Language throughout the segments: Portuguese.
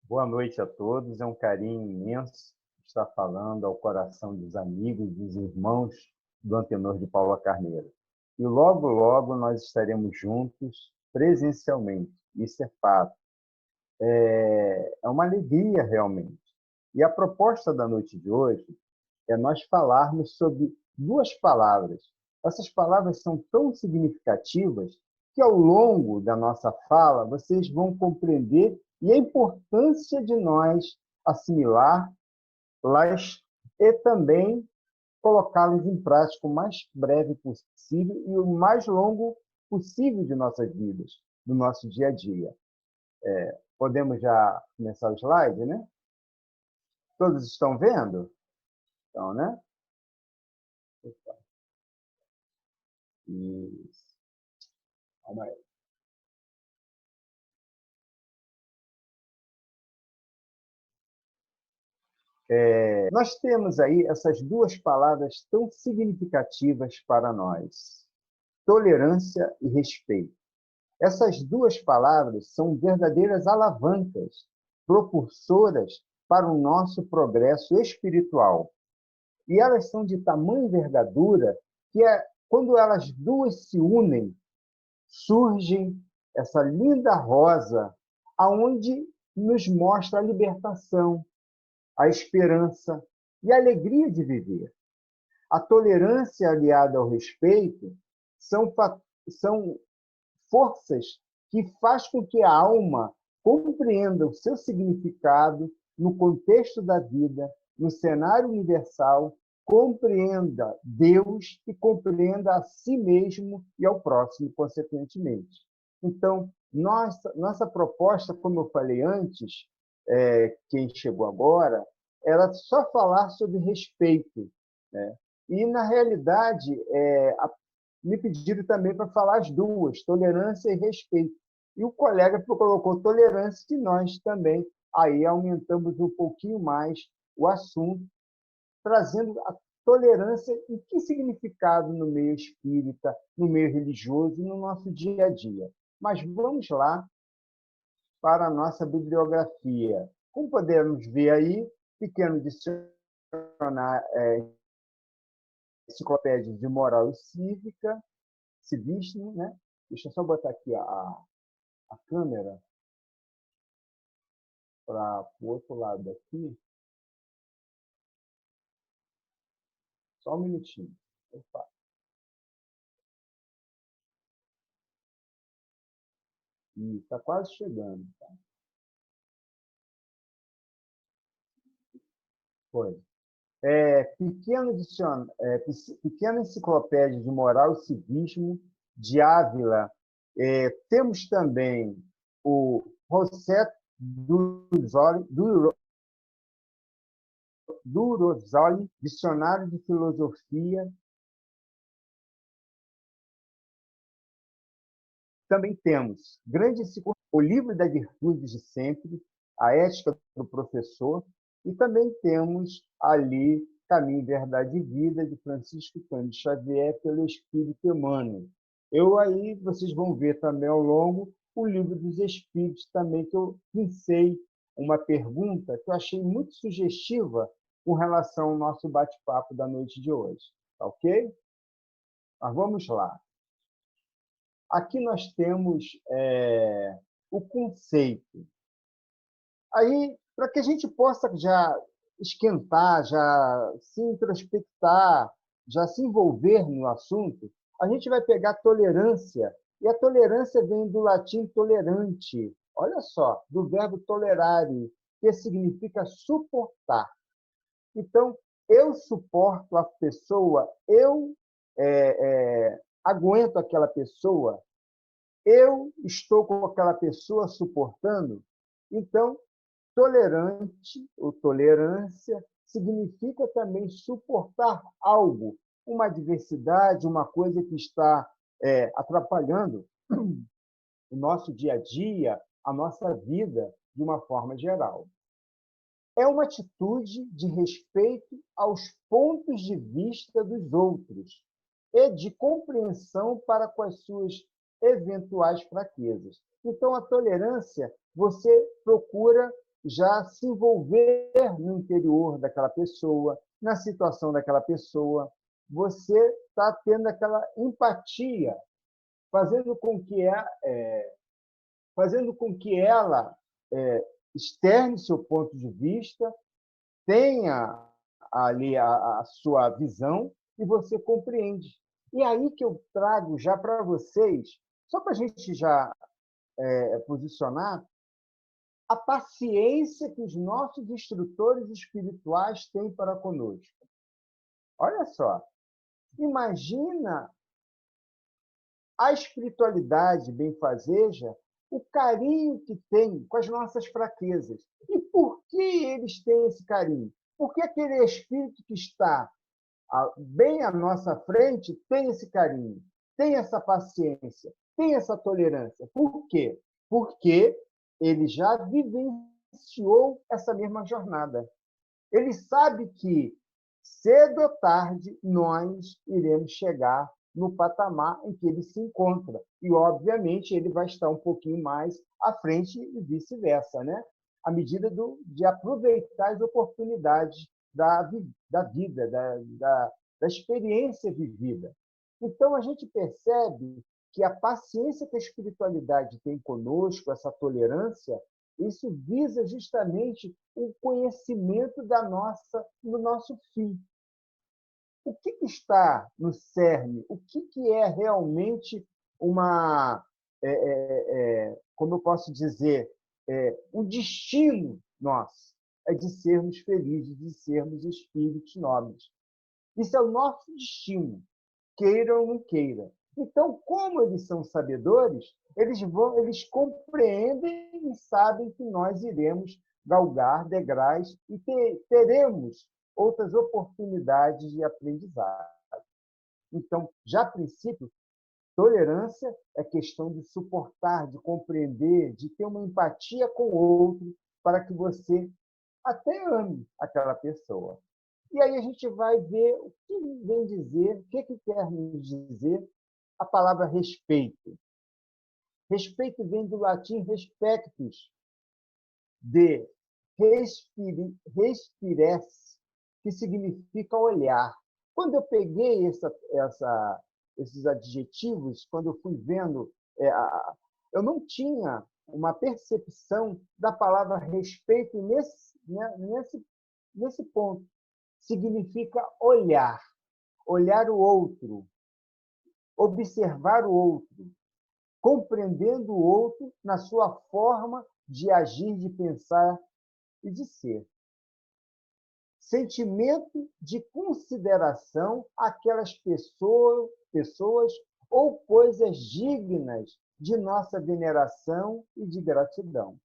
Boa noite a todos. É um carinho imenso estar falando ao coração dos amigos, dos irmãos do Antenor de Paula Carneiro. E logo, logo nós estaremos juntos presencialmente. Isso é fato. É uma alegria realmente. E a proposta da noite de hoje é nós falarmos sobre duas palavras. Essas palavras são tão significativas que, ao longo da nossa fala, vocês vão compreender e a importância de nós assimilá-las e também colocá-las em prática o mais breve possível e o mais longo possível de nossas vidas, do nosso dia a dia. Podemos já começar o slide, né? Todos estão vendo? Então, né? Isso. Calma aí. Nós temos aí essas duas palavras tão significativas para nós: tolerância e respeito. Essas duas palavras são verdadeiras alavancas propulsoras para o nosso progresso espiritual. E elas são de tamanha envergadura que, quando elas duas se unem, surge essa linda rosa, aonde nos mostra a libertação, a esperança e a alegria de viver. A tolerância aliada ao respeito são forças que faz com que a alma compreenda o seu significado no contexto da vida, no cenário universal, compreenda Deus e compreenda a si mesmo e ao próximo, consequentemente. Então, nossa proposta, como eu falei antes, quem chegou agora, era só falar sobre respeito, né? E, na realidade, me pediram também para falar as duas, tolerância e respeito. E o colega colocou tolerância, que nós também aí aumentamos um pouquinho mais o assunto, trazendo a tolerância em que significado no meio espírita, no meio religioso e no nosso dia a dia. Mas vamos lá para a nossa bibliografia. Como podemos ver aí, pequeno dicionário, enciclopédia de moral e cívica, civismo, né? Deixa eu só botar aqui a câmera para o outro lado aqui. Só um minutinho. Opa. Está quase chegando. Tá? Foi. Pequena enciclopédia de moral e civismo de Ávila. Temos também o Rossetto Durosoli, Dicionário de Filosofia. Também temos o Livro das Virtudes de Sempre, a Ética do Professor, e também temos ali Caminho, Verdade e Vida, de Francisco Cândido Xavier, pelo Espírito Emmanuel. Aí vocês vão ver também ao longo o Livro dos Espíritos também, que eu pensei uma pergunta que eu achei muito sugestiva com relação ao nosso bate-papo da noite de hoje. Tá ok? Mas vamos lá. Aqui nós temos o conceito. Aí, para que a gente possa já esquentar, já se introspectar, já se envolver no assunto, a gente vai pegar tolerância. E a tolerância vem do latim tolerante. Olha só, do verbo tolerare, que significa suportar. Então, eu suporto a pessoa, eu aguento aquela pessoa, eu estou com aquela pessoa suportando. Então, tolerante ou tolerância significa também suportar algo, uma adversidade, uma coisa que está atrapalhando o nosso dia a dia, a nossa vida, de uma forma geral. É uma atitude de respeito aos pontos de vista dos outros e de compreensão para com as suas eventuais fraquezas. Então, a tolerância, você procura já se envolver no interior daquela pessoa, na situação daquela pessoa. Você está tendo aquela empatia, fazendo com que, fazendo com que ela externe seu ponto de vista, tenha ali a sua visão e você compreende. E aí que eu trago já para vocês, só para a gente já posicionar, a paciência que os nossos instrutores espirituais têm para conosco. Olha só, imagina a espiritualidade benfazeja, o carinho que tem com as nossas fraquezas. E por que eles têm esse carinho? Porque aquele espírito que está bem à nossa frente tem esse carinho, tem essa paciência, tem essa tolerância. Por quê? Porque ele já vivenciou essa mesma jornada. Ele sabe que, cedo ou tarde, nós iremos chegar no patamar em que ele se encontra. E, obviamente, ele vai estar um pouquinho mais à frente e vice-versa, né? À medida de aproveitar as oportunidades da vida, da experiência vivida. Então, a gente percebe que a paciência que a espiritualidade tem conosco, essa tolerância, isso visa justamente o conhecimento do nosso fim. O que está no cerne? O que é realmente uma, como eu posso dizer, um destino nosso? É de sermos felizes, de sermos espíritos nobres. Isso é o nosso destino, queira ou não queira. Então, como eles são sabedores, eles compreendem e sabem que nós iremos galgar degraus e teremos outras oportunidades de aprendizado. Então, já a princípio, tolerância é questão de suportar, de compreender, de ter uma empatia com o outro para que você até ame aquela pessoa. E aí a gente vai ver o que vem dizer, o que quer nos dizer a palavra respeito. Respeito vem do latim respectus, de respires, que significa olhar. Quando eu peguei esses adjetivos, quando eu fui vendo, eu não tinha uma percepção da palavra respeito nesse ponto. Significa olhar, olhar o outro, observar o outro, compreendendo o outro na sua forma de agir, de pensar e de ser. Sentimento de consideração àquelas pessoas ou coisas dignas de nossa veneração e de gratidão.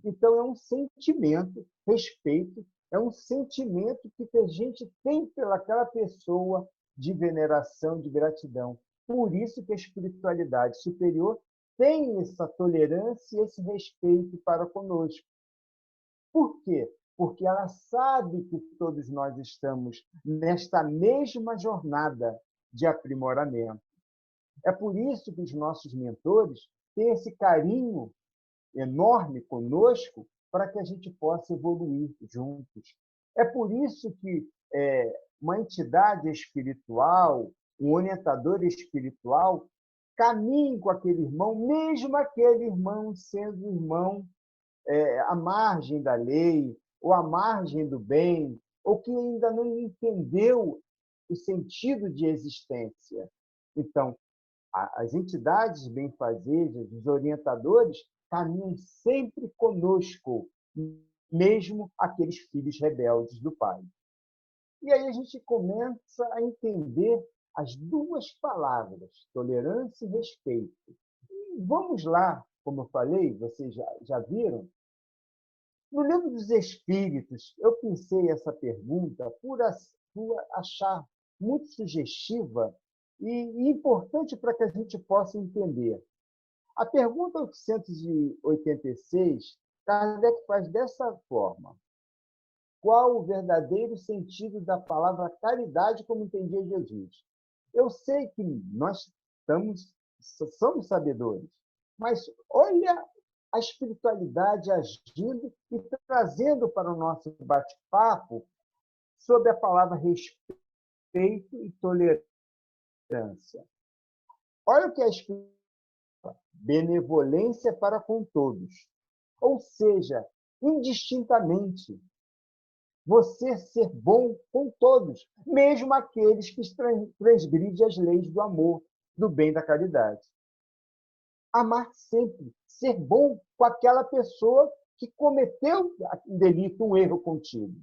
Então, é um sentimento, respeito, é um sentimento que a gente tem pelaquela pessoa de veneração, de gratidão. Por isso que a espiritualidade superior tem essa tolerância e esse respeito para conosco. Por quê? Porque ela sabe que todos nós estamos nesta mesma jornada de aprimoramento. É por isso que os nossos mentores têm esse carinho enorme conosco para que a gente possa evoluir juntos. É por isso que uma entidade espiritual, um orientador espiritual, caminha com aquele irmão, mesmo aquele irmão sendo irmão à margem da lei, ou à margem do bem, ou que ainda não entendeu o sentido de existência. Então, as entidades benfazejas, os orientadores, caminham sempre conosco, mesmo aqueles filhos rebeldes do Pai. E aí a gente começa a entender as duas palavras, tolerância e respeito. E vamos lá, como eu falei, vocês já viram? No Livro dos Espíritos, eu pensei essa pergunta por achar muito sugestiva e importante para que a gente possa entender. A pergunta 886, Kardec faz dessa forma: qual o verdadeiro sentido da palavra caridade como entendia Jesus? Eu sei que nós somos sabedores, mas olha a espiritualidade agindo e trazendo para o nosso bate-papo sobre a palavra respeito e tolerância. Olha o que é espiritualidade: benevolência para com todos, ou seja, indistintamente, você ser bom com todos, mesmo aqueles que transgridem as leis do amor, do bem, da caridade. Amar sempre, ser bom com aquela pessoa que cometeu um delito, um erro contigo.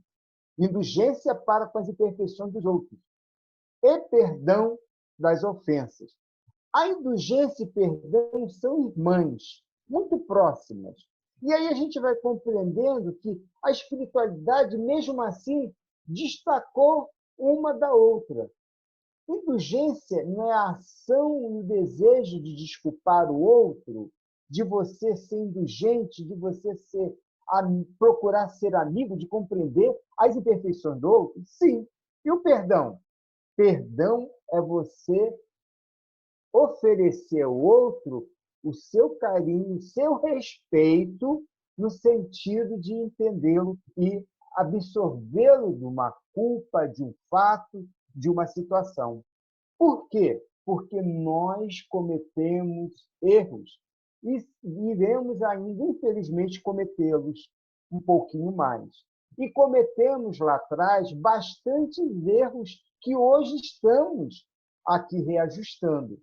Indulgência para com as imperfeições dos outros. E perdão das ofensas. A indulgência e perdão são irmãs, muito próximas. E aí a gente vai compreendendo que a espiritualidade, mesmo assim, destacou uma da outra. Indulgência não é a ação e o desejo de desculpar o outro, de você ser indulgente, de você procurar ser amigo, de compreender as imperfeições do outro? Sim. E o perdão? Perdão é você oferecer ao outro o seu carinho, o seu respeito, no sentido de entendê-lo e absorvê-lo de uma culpa, de um fato, de uma situação. Por quê? Porque nós cometemos erros e iremos ainda, infelizmente, cometê-los um pouquinho mais. E cometemos lá atrás bastantes erros que hoje estamos aqui reajustando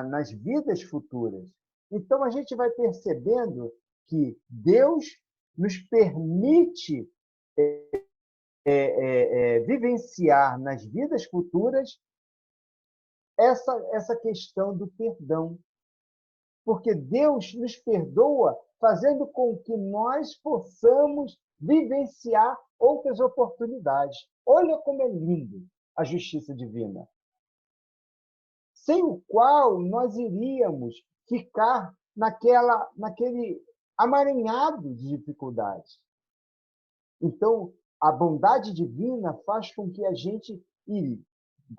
nas vidas futuras. Então, a gente vai percebendo que Deus nos permite vivenciar nas vidas futuras essa questão do perdão. Porque Deus nos perdoa, fazendo com que nós possamos vivenciar outras oportunidades. Olha como é lindo a justiça divina. Sem o qual nós iríamos ficar naquele amaranhado de dificuldades. Então, a bondade divina faz com que a gente,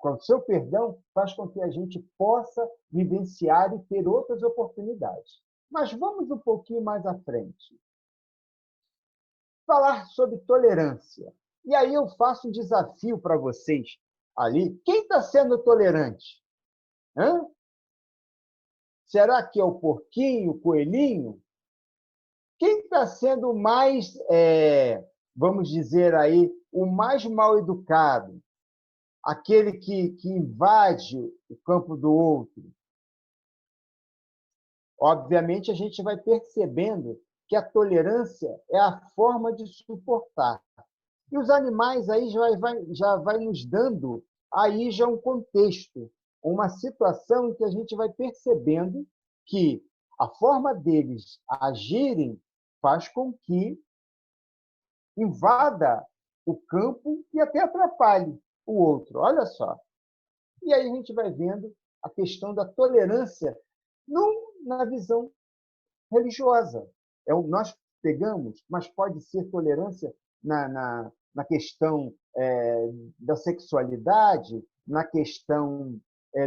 com o seu perdão, faz com que a gente possa vivenciar e ter outras oportunidades. Mas vamos um pouquinho mais à frente. Falar sobre tolerância. E aí eu faço um desafio para vocês ali. Quem está sendo tolerante? Hã? Será que é o porquinho, o coelhinho? Quem está sendo mais, vamos dizer aí, o mais mal educado? Aquele que invade o campo do outro? Obviamente, a gente vai percebendo que a tolerância é a forma de suportar. E os animais aí já vai nos dando aí já um contexto, uma situação em que a gente vai percebendo que a forma deles agirem faz com que invada o campo e até atrapalhe o outro. Olha só. E aí a gente vai vendo a questão da tolerância na visão religiosa. Nós pegamos, mas pode ser tolerância na questão da sexualidade, na questão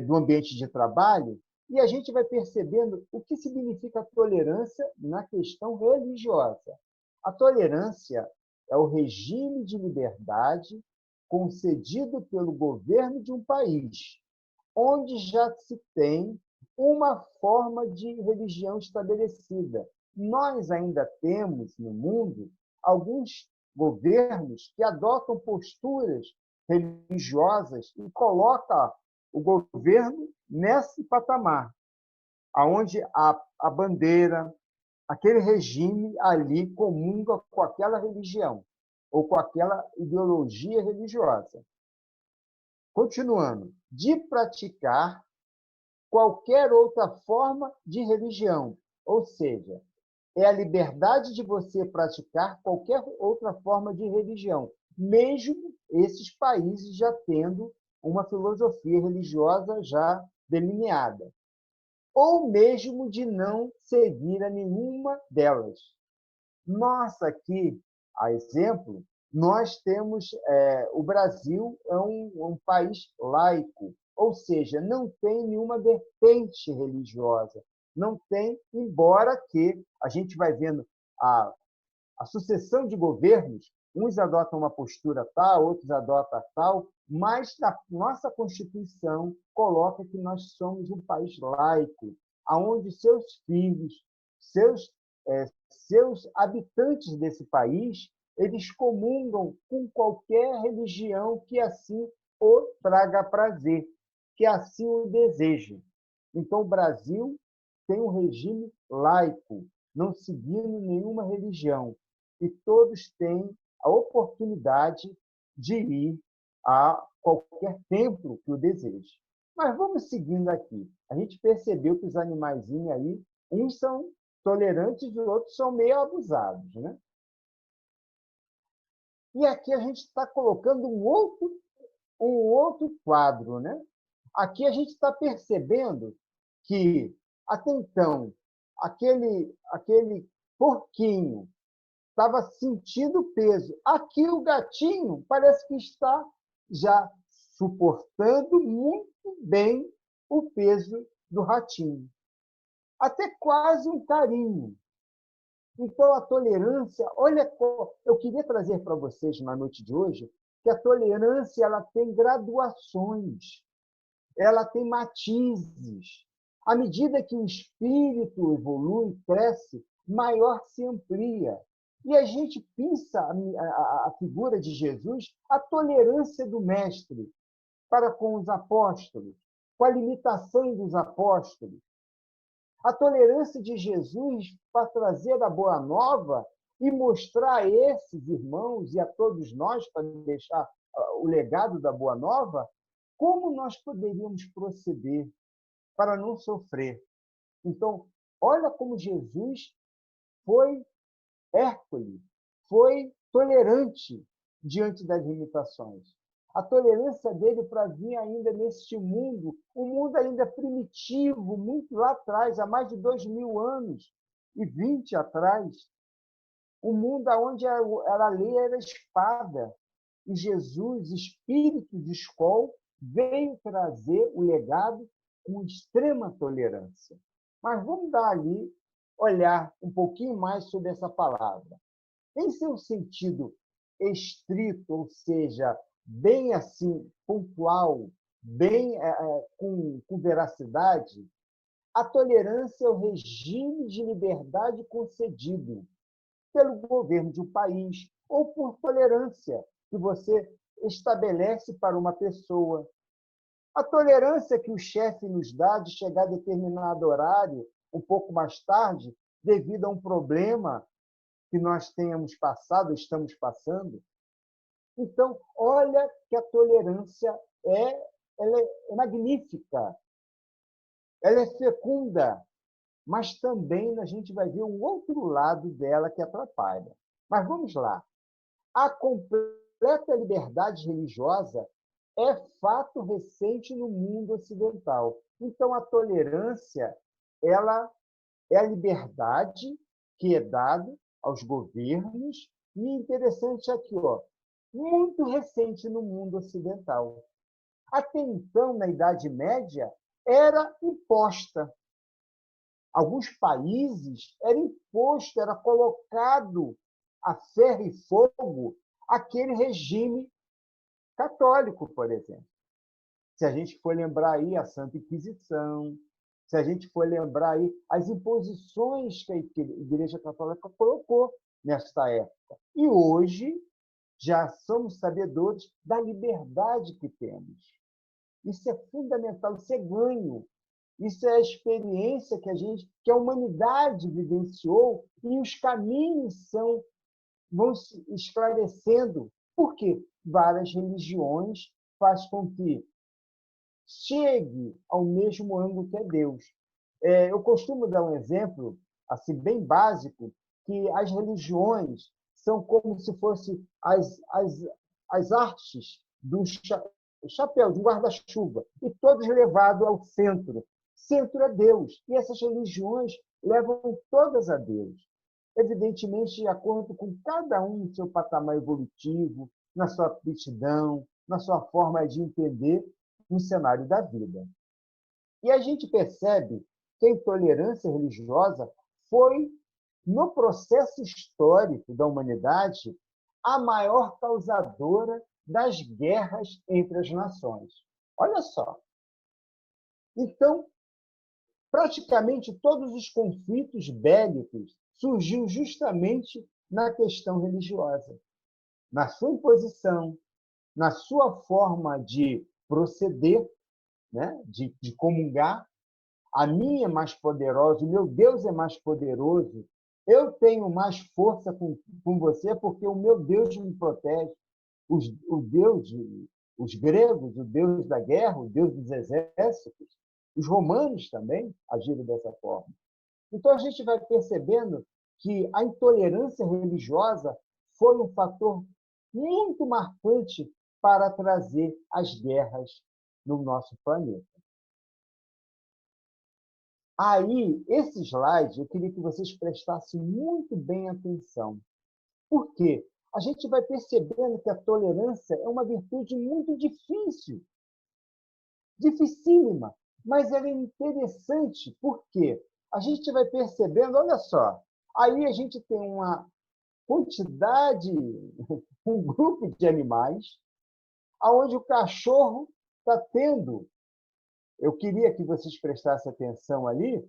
do ambiente de trabalho, e a gente vai percebendo o que significa tolerância na questão religiosa. A tolerância é o regime de liberdade concedido pelo governo de um país, onde já se tem uma forma de religião estabelecida. Nós ainda temos no mundo alguns governos que adotam posturas religiosas e colocam o governo nesse patamar, onde a bandeira, aquele regime ali comunga com aquela religião ou com aquela ideologia religiosa. Continuando, de praticar qualquer outra forma de religião, ou seja, é a liberdade de você praticar qualquer outra forma de religião, mesmo esses países já tendo uma filosofia religiosa já delineada, ou mesmo de não seguir a nenhuma delas. Nós aqui, a exemplo, nós temos o Brasil é um país laico, ou seja, não tem nenhuma vertente religiosa, não tem, embora que a gente vai vendo a, a sucessão de governos, uns adotam uma postura tal, outros adotam tal, mas a nossa Constituição coloca que nós somos um país laico, onde seus filhos, seus, seus habitantes desse país, eles comungam com qualquer religião que assim o traga prazer, que assim o deseje. Então, o Brasil tem um regime laico, não seguindo nenhuma religião, e todos têm a oportunidade de ir a qualquer templo que o deseje. Mas vamos seguindo aqui. A gente percebeu que os animaizinhos aí, uns são tolerantes e os outros são meio abusados, né? E aqui a gente está colocando um outro quadro, né? Aqui a gente está percebendo que, até então, aquele porquinho estava sentindo peso. Aqui o gatinho parece que está já suportando muito bem o peso do ratinho. Até quase um carinho. Então, a tolerância, olha, eu queria trazer para vocês na noite de hoje que a tolerância ela tem graduações, ela tem matizes. À medida que o espírito evolui, cresce, maior se amplia. E a gente pensa a figura de Jesus, a tolerância do Mestre para com os apóstolos, com a limitação dos apóstolos, a tolerância de Jesus para trazer a boa nova e mostrar a esses irmãos e a todos nós, para deixar o legado da boa nova, como nós poderíamos proceder para não sofrer. Então, olha como Jesus foi Hércules, foi tolerante diante das limitações. A tolerância dele para vir ainda neste mundo, um mundo ainda primitivo, muito lá atrás, há mais de 2000 anos e 20 atrás, um mundo onde a lei era espada. E Jesus, espírito de escola, veio trazer o legado com extrema tolerância. Mas vamos dar ali, olhar um pouquinho mais sobre essa palavra. Em seu sentido estrito, ou seja, bem assim, pontual, bem com veracidade, a tolerância é o regime de liberdade concedido pelo governo de um país ou por tolerância que você estabelece para uma pessoa. A tolerância que o chefe nos dá de chegar a determinado horário, um pouco mais tarde, devido a um problema que nós tenhamos passado, estamos passando. Então, olha que a tolerância ela é magnífica, ela é fecunda, mas também a gente vai ver um outro lado dela que atrapalha. Mas vamos lá. A completa liberdade religiosa é fato recente no mundo ocidental. Então, a tolerância ela é a liberdade que é dada aos governos, e interessante aqui, muito recente no mundo ocidental. Até então, na Idade Média, era imposta. Alguns países era imposto, era colocado a ferro e fogo aquele regime católico, por exemplo. Se a gente for lembrar aí a Santa Inquisição, se a gente for lembrar aí as imposições que a Igreja Católica colocou nesta época. E hoje já somos sabedores da liberdade que temos. Isso é fundamental, isso é ganho. Isso é a experiência que a humanidade vivenciou e os caminhos vão se esclarecendo. Por quê? Várias religiões fazem com que chegue ao mesmo ângulo que é Deus. Eu costumo dar um exemplo assim bem básico, que as religiões são como se fossem as artes do chapéu, de um guarda-chuva, e todos levados ao centro. Centro é Deus. E essas religiões levam todas a Deus. Evidentemente, de acordo com cada um no seu patamar evolutivo, na sua aptidão, na sua forma de entender um cenário da vida. E a gente percebe que a intolerância religiosa foi, no processo histórico da humanidade, a maior causadora das guerras entre as nações. Olha só. Então, praticamente todos os conflitos bélicos surgiu justamente na questão religiosa, na sua imposição, na sua forma de proceder, né? de comungar. A minha é mais poderosa, o meu Deus é mais poderoso, eu tenho mais força com você porque o meu Deus me protege. O Deus, os gregos, o Deus da guerra, o Deus dos exércitos, os romanos também agiram dessa forma. Então, a gente vai percebendo que a intolerância religiosa foi um fator muito marcante para trazer as guerras no nosso planeta. Aí, esse slide, eu queria que vocês prestassem muito bem atenção. Por quê? A gente vai percebendo que a tolerância é uma virtude muito difícil, dificílima, mas ela é interessante porque a gente vai percebendo, olha só, aí a gente tem uma quantidade, um grupo de animais, onde o cachorro está tendo, eu queria que vocês prestassem atenção ali,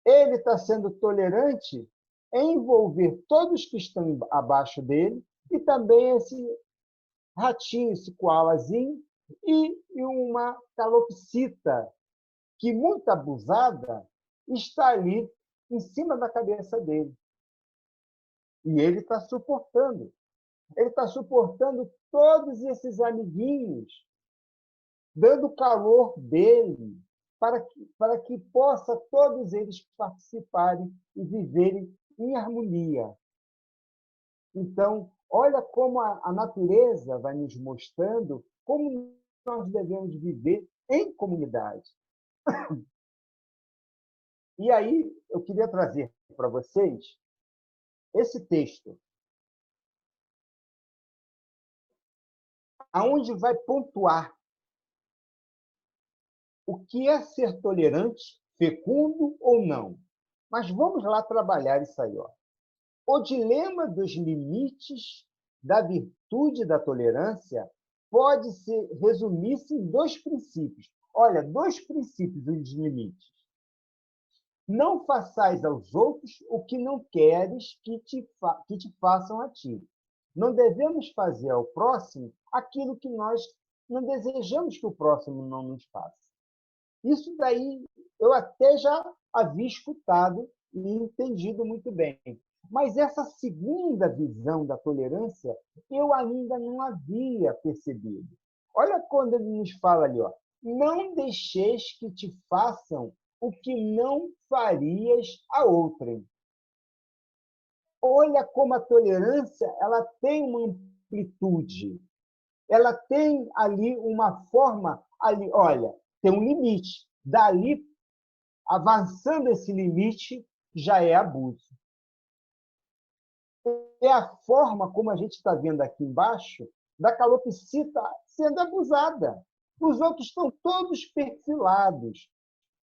ele está sendo tolerante em envolver todos que estão abaixo dele e também esse ratinho, esse koalazinho, e uma calopsita, que, muito abusada, está ali em cima da cabeça dele. E ele está suportando. Ele está suportando todos esses amiguinhos, dando o calor dele, para que possa todos eles participarem e viverem em harmonia. Então, olha como a natureza vai nos mostrando como nós devemos viver em comunidade. E aí, eu queria trazer para vocês esse texto, aonde vai pontuar o que é ser tolerante, fecundo ou não. Mas vamos lá trabalhar isso aí. Ó. O dilema dos limites da virtude da tolerância pode resumir-se em dois princípios. Olha, dois princípios dos limites. Não façais aos outros o que não queres que te façam a ti. Não devemos fazer ao próximo aquilo que nós não desejamos que o próximo não nos faça. Isso daí eu até já havia escutado e entendido muito bem. Mas essa segunda visão da tolerância eu ainda não havia percebido. Olha quando ele nos fala ali, ó, não deixeis que te façam o que não farias a outrem. Olha como a tolerância ela tem uma amplitude. Ela tem ali uma forma, ali, olha, tem um limite. Dali, avançando esse limite, já é abuso. É a forma como a gente está vendo aqui embaixo da calopsita sendo abusada. Os outros estão todos perfilados,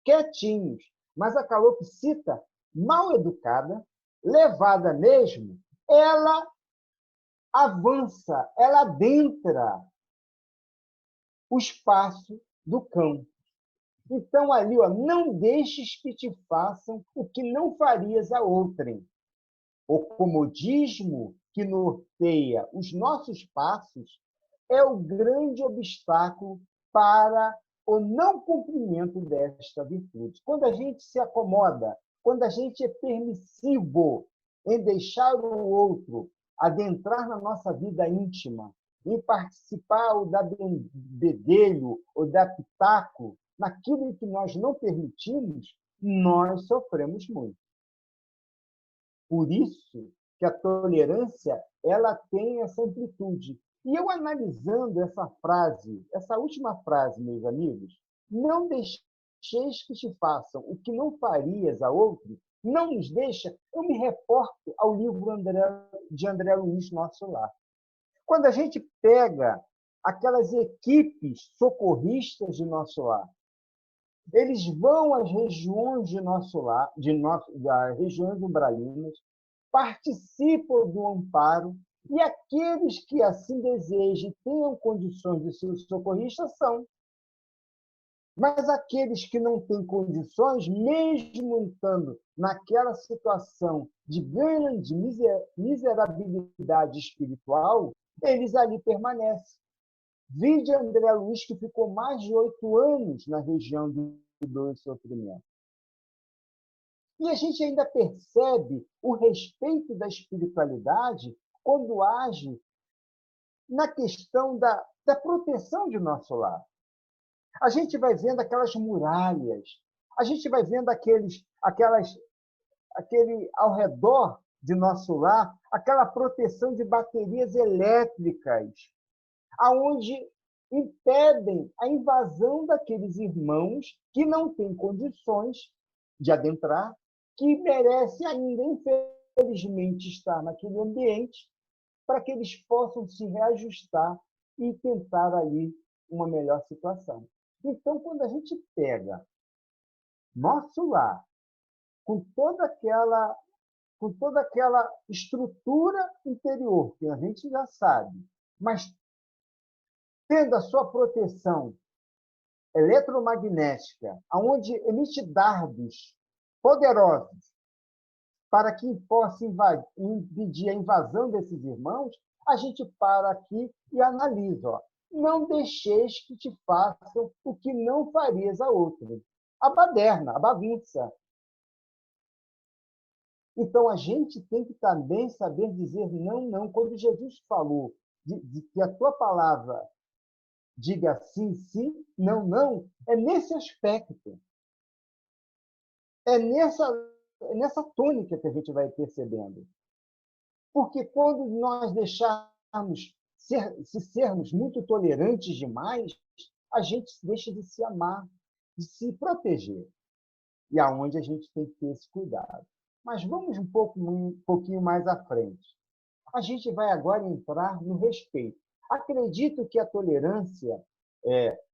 quietinhos, mas a calopsita, mal educada, levada mesmo, ela avança, ela adentra o espaço do cão. Então, ali, ó, não deixes que te façam o que não farias a outrem. O comodismo que norteia os nossos passos é o grande obstáculo para o não cumprimento desta virtude. Quando a gente se acomoda, quando a gente é permissivo em deixar o outro adentrar na nossa vida íntima, em participar ou dar bedelho ou dar pitaco, naquilo que nós não permitimos, nós sofremos muito. Por isso que a tolerância ela tem essa amplitude. E eu analisando essa frase, essa última frase, meus amigos, não deixeis que te façam o que não farias a outro, não nos deixa, eu me reporto ao livro de André Luiz, Nosso Lar. Quando a gente pega aquelas equipes socorristas de Nosso Lar, Eles vão às regiões de nosso lar, das regiões umbralinas, participam do amparo, e aqueles que assim desejem tenham condições de ser socorristas são. Mas aqueles que não têm condições, mesmo estando naquela situação de grande miserabilidade espiritual, eles ali permanecem. Vide André Luiz, que ficou mais de 8 anos na região de dor e sofrimento. E a gente ainda percebe o respeito da espiritualidade quando age na questão da proteção de nosso lar. A gente vai vendo aquelas muralhas, a gente vai vendo aquele ao redor de nosso lar, aquela proteção de baterias elétricas, aonde impedem a invasão daqueles irmãos que não têm condições de adentrar, que merecem ainda, infelizmente, estar naquele ambiente, para que eles possam se reajustar e tentar ali uma melhor situação. Então, quando a gente pega nosso lar com toda aquela estrutura interior que a gente já sabe, mas tendo a sua proteção eletromagnética, aonde emite dardos poderosos para que possa impedir a invasão desses irmãos, a gente para aqui e analisa. Ó. Não deixeis que te façam o que não farias a outro. A baderna, a bagunça. Então, a gente tem que também saber dizer não, não. Quando Jesus falou de que a tua palavra diga sim, sim, não, não, é nesse aspecto. É nessa tônica que a gente vai percebendo. Porque quando nós deixarmos sermos muito tolerantes demais, a gente deixa de se amar, de se proteger. E aonde a gente tem que ter esse cuidado. Mas vamos um pouquinho mais à frente. A gente vai agora entrar no respeito. Acredito que a tolerância,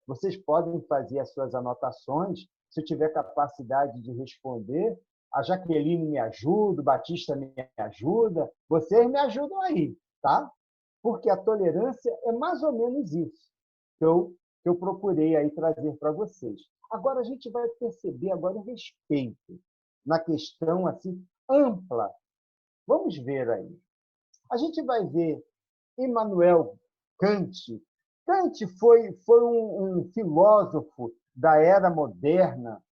vocês podem fazer as suas anotações, se eu tiver capacidade de responder, a Jaqueline me ajuda, o Batista me ajuda, vocês me ajudam aí, tá? Porque a tolerância é mais ou menos isso que eu procurei aí trazer para vocês. Agora a gente vai perceber agora o respeito na questão assim ampla. Vamos ver aí. A gente vai ver Immanuel Kant. Kant foi um filósofo da era moderna,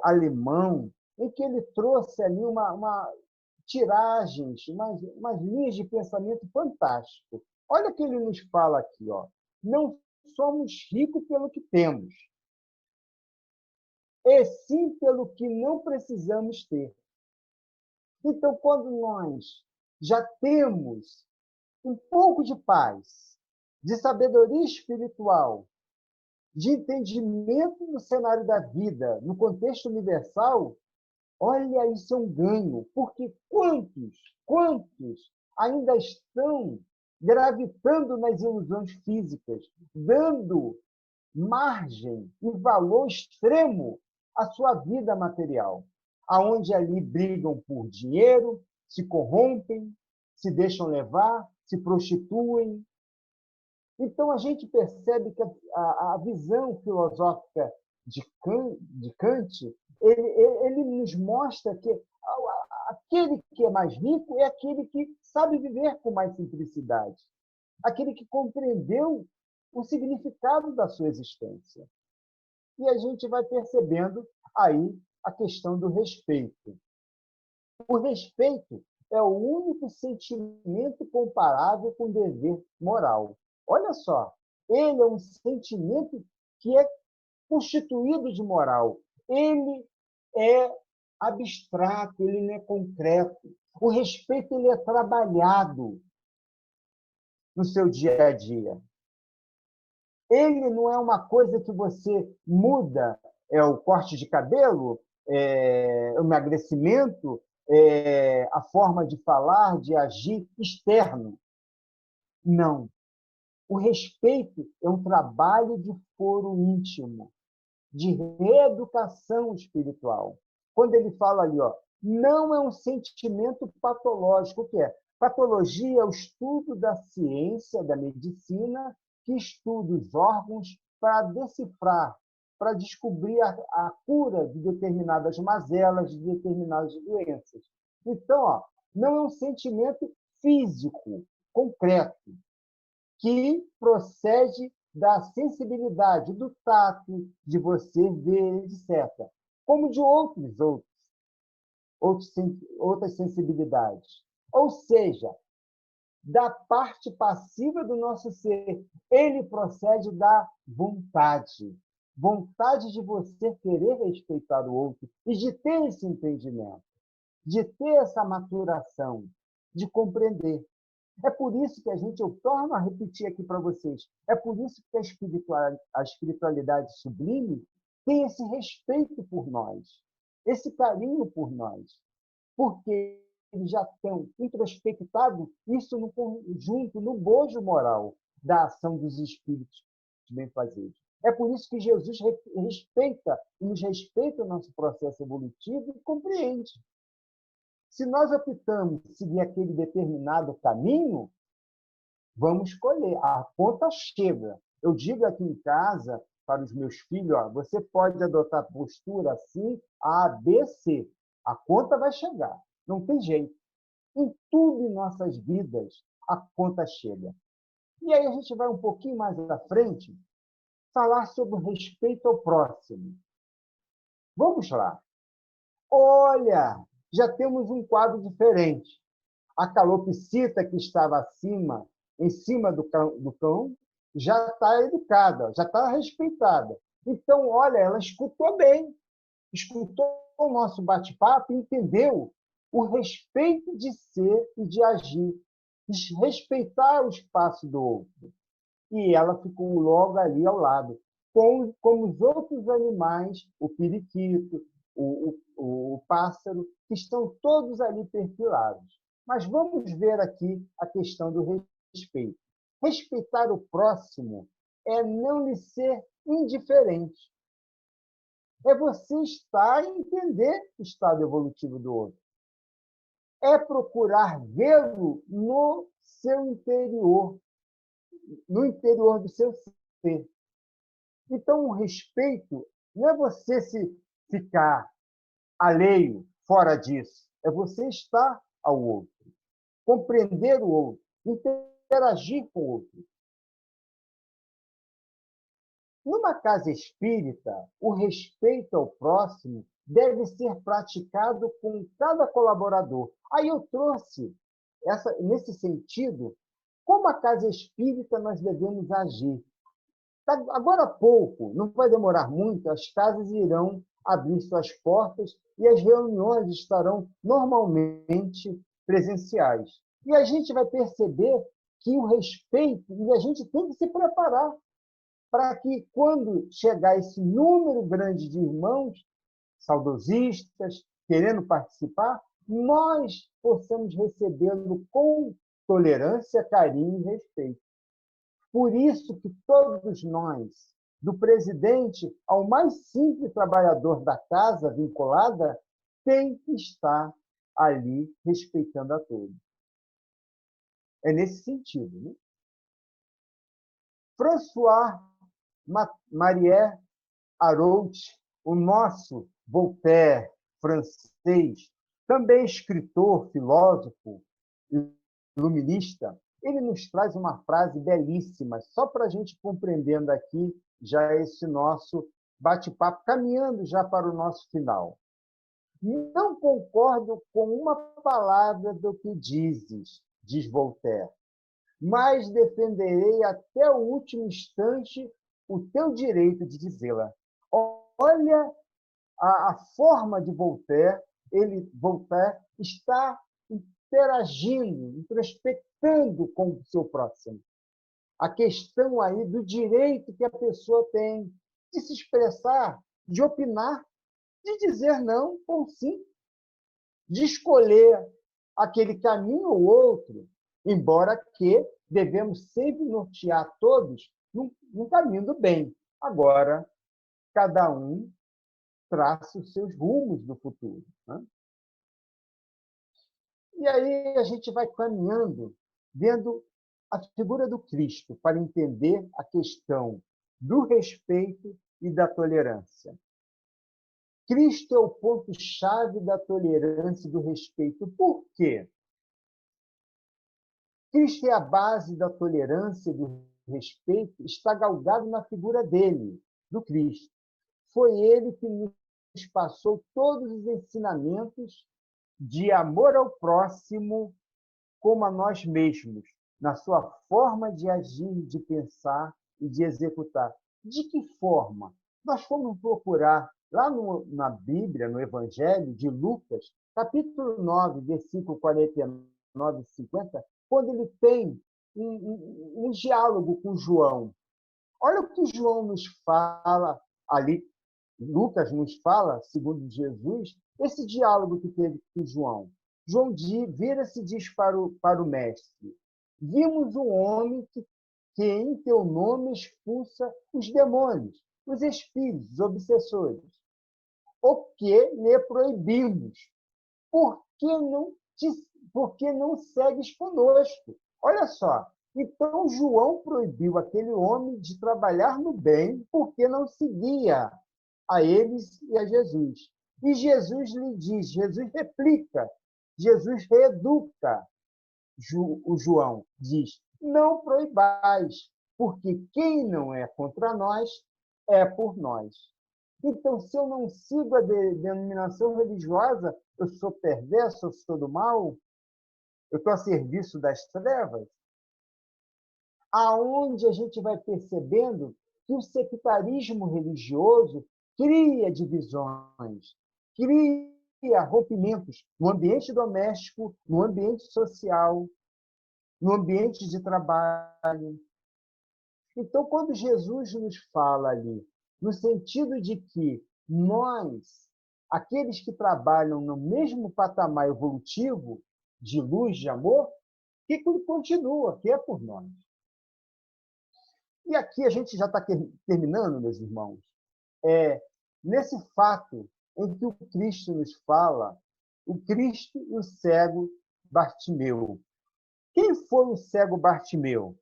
alemão, em que ele trouxe ali tiragens, umas linhas de pensamento fantástico. Olha o que ele nos fala aqui. Ó. Não somos ricos pelo que temos, e sim pelo que não precisamos ter. Então, quando nós já temos um pouco de paz, de sabedoria espiritual, de entendimento no cenário da vida, no contexto universal, olha, isso é um ganho, porque quantos ainda estão gravitando nas ilusões físicas, dando margem e valor extremo à sua vida material, aonde ali brigam por dinheiro, se corrompem, se deixam levar, se prostituem. Então, a gente percebe que a visão filosófica de Kant, ele nos mostra que aquele que é mais rico é aquele que sabe viver com mais simplicidade, aquele que compreendeu o significado da sua existência. E a gente vai percebendo aí a questão do respeito. O respeito é o único sentimento comparável com o dever moral. Olha só, ele é um sentimento que é constituído de moral. Ele é abstrato, ele não é concreto. O respeito ele é trabalhado no seu dia a dia. Ele não é uma coisa que você muda, o corte de cabelo, o emagrecimento, a forma de falar, de agir externo. Não. O respeito é um trabalho de foro íntimo. de reeducação espiritual. Quando ele fala ali, ó, não é um sentimento patológico. O que é? Patologia é o estudo da ciência, da medicina, que estuda os órgãos para decifrar, para descobrir a cura de determinadas mazelas, de determinadas doenças. Então, ó, não é um sentimento físico, concreto, que procede da sensibilidade, do tato, de você ver, etc. Como de outras sensibilidades. Ou seja, da parte passiva do nosso ser. Ele procede da vontade. Vontade de você querer respeitar o outro e de ter esse entendimento, de ter essa maturação, de compreender. É por isso que eu torno a repetir aqui para vocês, é por isso que a espiritualidade sublime tem esse respeito por nós, esse carinho por nós, porque eles já estão introspectados isso no conjunto, no bojo moral da ação dos espíritos benfazejos. É por isso que Jesus respeita e nos respeita o nosso processo evolutivo e compreende. Se nós optamos por seguir aquele determinado caminho, vamos escolher. A conta chega. Eu digo aqui em casa para os meus filhos, ó, você pode adotar postura assim, A, B, C. A conta vai chegar. Não tem jeito. Em tudo em nossas vidas, a conta chega. E aí a gente vai um pouquinho mais à frente falar sobre o respeito ao próximo. Vamos lá. Olha, já temos um quadro diferente. A calopsita que estava em cima do cão, já está educada, já está respeitada. Então, olha, ela escutou bem, escutou o nosso bate-papo e entendeu o respeito de ser e de agir, respeitar o espaço do outro. E ela ficou logo ali ao lado, como os outros animais, o periquito, o pássaro, que estão todos ali perfilados. Mas vamos ver aqui a questão do respeito. Respeitar o próximo é não lhe ser indiferente. É você estar e entender o estado evolutivo do outro. É procurar vê-lo no seu interior, no interior do seu ser. Então, o respeito não é você se ficar alheio, fora disso. É você estar ao outro, compreender o outro, interagir com o outro. Numa casa espírita, o respeito ao próximo deve ser praticado com cada colaborador. Aí eu trouxe, nesse sentido, como a casa espírita nós devemos agir. Agora há pouco, não vai demorar muito, as casas irão abrir suas portas e as reuniões estarão normalmente presenciais. E a gente vai perceber que o respeito, e a gente tem que se preparar para que, quando chegar esse número grande de irmãos saudosistas, querendo participar, nós possamos recebê-lo com tolerância, carinho e respeito. Por isso que todos nós, do presidente ao mais simples trabalhador da casa vinculada, tem que estar ali respeitando a todos. É nesse sentido. Né? François Marie Arouet, o nosso Voltaire francês, também escritor, filósofo, iluminista, ele nos traz uma frase belíssima, só para a gente compreendendo aqui já esse nosso bate-papo, caminhando já para o nosso final. Não concordo com uma palavra do que dizes, diz Voltaire, mas defenderei até o último instante o teu direito de dizê-la. Olha a forma de Voltaire, Voltaire está interagindo, introspectando com o seu próximo. A questão aí do direito que a pessoa tem de se expressar, de opinar, de dizer não ou sim, de escolher aquele caminho ou outro, embora que devemos sempre nortear todos num caminho do bem. Agora, cada um traça os seus rumos do futuro, né? E aí a gente vai caminhando, vendo a figura do Cristo para entender a questão do respeito e da tolerância. Cristo é o ponto-chave da tolerância e do respeito. Por quê? Cristo é a base da tolerância e do respeito, está galgado na figura dele, do Cristo. Foi ele que nos passou todos os ensinamentos de amor ao próximo como a nós mesmos, na sua forma de agir, de pensar e de executar. De que forma? Nós fomos procurar lá na Bíblia, no Evangelho de Lucas, capítulo 9, versículo 49 e 50, quando ele tem um diálogo com João. Olha o que João nos fala ali, Lucas nos fala, segundo Jesus, esse diálogo que teve com João. João vira-se e diz para o mestre: vimos um homem que em teu nome expulsa os demônios, os espíritos, os obsessores. O que lhe proibimos? Por que não segues conosco? Olha só. Então, João proibiu aquele homem de trabalhar no bem porque não seguia a eles e a Jesus. E Jesus lhe diz, Jesus replica, Jesus reeduca o João, diz, não proibais, porque quem não é contra nós é por nós. Então, se eu não sigo a denominação religiosa, eu sou perverso, eu sou do mal, eu estou a serviço das trevas, aonde a gente vai percebendo que o sectarismo religioso cria divisões, cria rompimentos no ambiente doméstico, no ambiente social, no ambiente de trabalho. Então, quando Jesus nos fala ali, no sentido de que nós, aqueles que trabalham no mesmo patamar evolutivo de luz, de amor, que ele continua, que é por nós. E aqui a gente já está terminando, meus irmãos, nesse fato em que o Cristo nos fala, o Cristo e o cego Bartimeu. Quem foi o cego Bartimeu?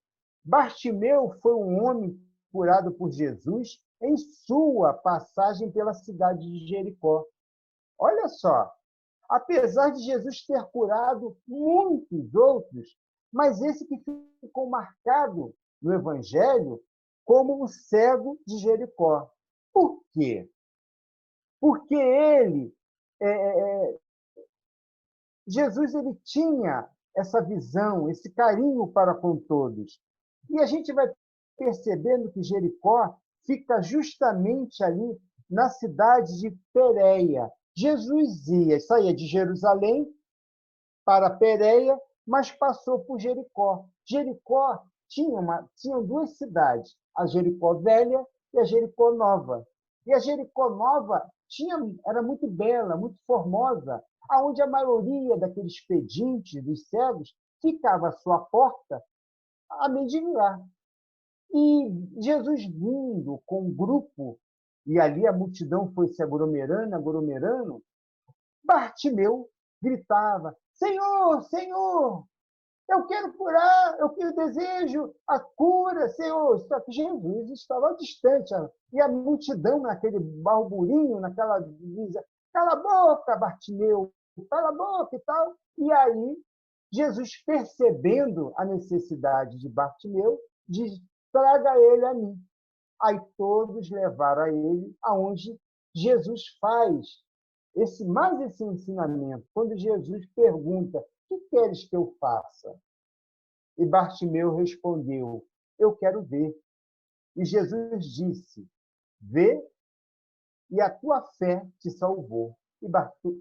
Bartimeu foi um homem curado por Jesus em sua passagem pela cidade de Jericó. Olha só, apesar de Jesus ter curado muitos outros, mas esse que ficou marcado no Evangelho como o cego de Jericó. Por quê? Porque Jesus ele tinha essa visão, esse carinho para com todos. E a gente vai percebendo que Jericó fica justamente ali na cidade de Pérea. Jesus saía de Jerusalém para Pérea, mas passou por Jericó. Jericó tinha duas cidades, a Jericó Velha e a Jericó Nova. E a Jericó Nova era muito bela, muito formosa, onde a maioria daqueles pedintes, dos cegos, ficava à sua porta a mendigar. E Jesus vindo com um grupo, e ali a multidão foi se aglomerando, Bartimeu gritava: Senhor, Senhor, eu quero curar, eu desejo a cura, Senhor. Só que Jesus estava distante, e a multidão naquele barburinho, naquela divisa, cala a boca, Bartimeu, cala a boca e tal. E aí, Jesus, percebendo a necessidade de Bartimeu, diz: traga ele a mim. Aí todos levaram a ele aonde Jesus faz esse ensinamento, quando Jesus pergunta: o que queres que eu faça? E Bartimeu respondeu: eu quero ver. E Jesus disse: vê, e a tua fé te salvou. E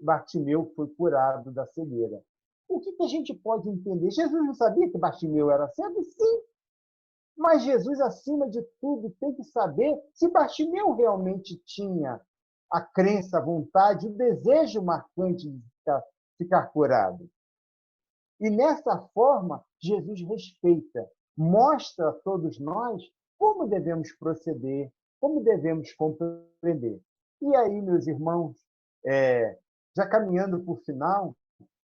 Bartimeu foi curado da cegueira. O que a gente pode entender? Jesus não sabia que Bartimeu era cego? Sim. Mas Jesus, acima de tudo, tem que saber se Bartimeu realmente tinha a crença, a vontade, o desejo marcante de ficar curado. E nessa forma, Jesus respeita, mostra a todos nós como devemos proceder, como devemos compreender? E aí, meus irmãos, já caminhando para o final,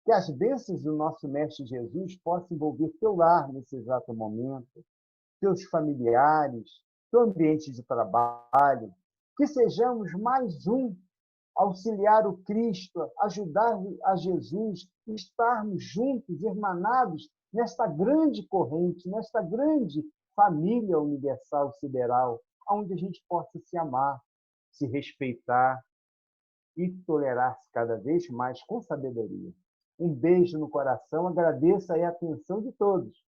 que as bênçãos do nosso Mestre Jesus possam envolver teu lar nesse exato momento, teus familiares, teu ambiente de trabalho, que sejamos mais um, auxiliar o Cristo, ajudar a Jesus, estarmos juntos, irmanados nesta grande corrente, nesta grande família universal sideral, onde a gente possa se amar, se respeitar e tolerar-se cada vez mais com sabedoria. Um beijo no coração, agradeço aí a atenção de todos.